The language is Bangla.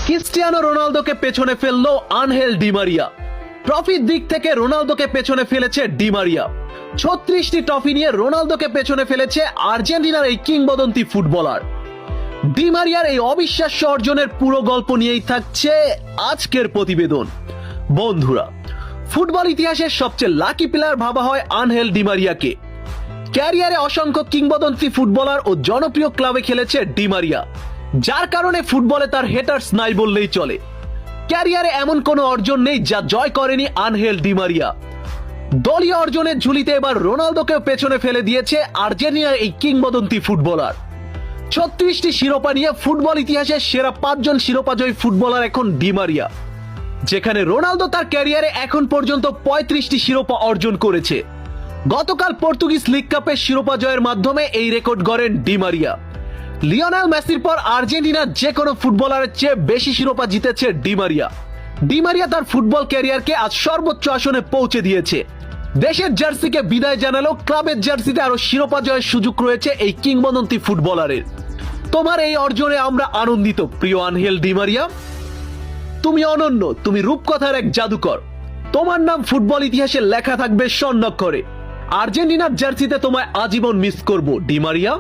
ক্রিস্টিয়ানো রোনালদোকে পেছনে ফেললো আনহেল ডি মারিয়া। ট্রফির দিক থেকে রোনালদোকে পেছনে ফেলেছে ডি মারিয়া। 36টি ট্রফি নিয়ে রোনালদোকে পেছনে ফেলেছে আর্জেন্টিনার এই কিংবদন্তি ফুটবলার। ডি মারিয়ার এই অবিশ্বাস্য অর্জনের পুরো গল্প নিয়েই থাকছে আজকের প্রতিবেদন। বন্ধুরা, ফুটবল ইতিহাসের সবচেয়ে লাকি প্লেয়ার ভাবা হয় আনহেল ডি মারিয়াকে। ক্যারিয়ারে অসংখ্য কিংবদন্তি ফুটবলার ও জনপ্রিয় ক্লাবে খেলেছে ডি মারিয়া, যার কারণে ফুটবলে তার হেটার্স নাই বললেই চলে। ক্যারিয়ারে এমন কোনো অর্জন নেই যা জয় করেনি আনহেল ডি মারিয়া। দলীয় অর্জনের ঝুলিতে এবার রোনালদোকেও পেছনে ফেলে দিয়েছে আর্জেন্টিনার এই কিংবদন্তি ফুটবলার। 36টি শিরোপা নিয়ে ফুটবল ইতিহাসের সেরা 5 জন শিরোপাজয়ী ফুটবলার এখন ডি মারিয়া, যেখানে রোনালদো তার ক্যারিয়ারে এখন পর্যন্ত 35টি শিরোপা অর্জন করেছে। গতকাল পর্তুগিজ লিগ কাপের শিরোপা জয়ের মাধ্যমে এই রেকর্ড গড়েন ডি মারিয়া। লিওনেল মেসির পর আর্জেন্টিনার যে কোনো ফুটবলারের চেয়ে বেশি শিরোপা জিতেছে ডি মারিয়া। ডি মারিয়া তার ফুটবল ক্যারিয়ারকে আজ সর্বোচ্চ আসনে পৌঁছে দিয়েছে। দেশের জার্সিকে বিদায় জানালো ক্লাবের জার্সিতে আরো শিরোপা জয়ের সুযোগ রয়েছে এই কিংবদন্তি ফুটবলারের। তোমার এই অর্জনে আমরা আনন্দিত প্রিয় আনহেল ডি মারিয়া। তুমি অনন্য, তুমি রূপকথার এক জাদুকর। তোমার নাম ফুটবল ইতিহাসে লেখা থাকবে স্বর্ণাক্ষরে। আর্জেন্টিনার জার্সিতে তোমায় আজীবন মিস করব ডি মারিয়া।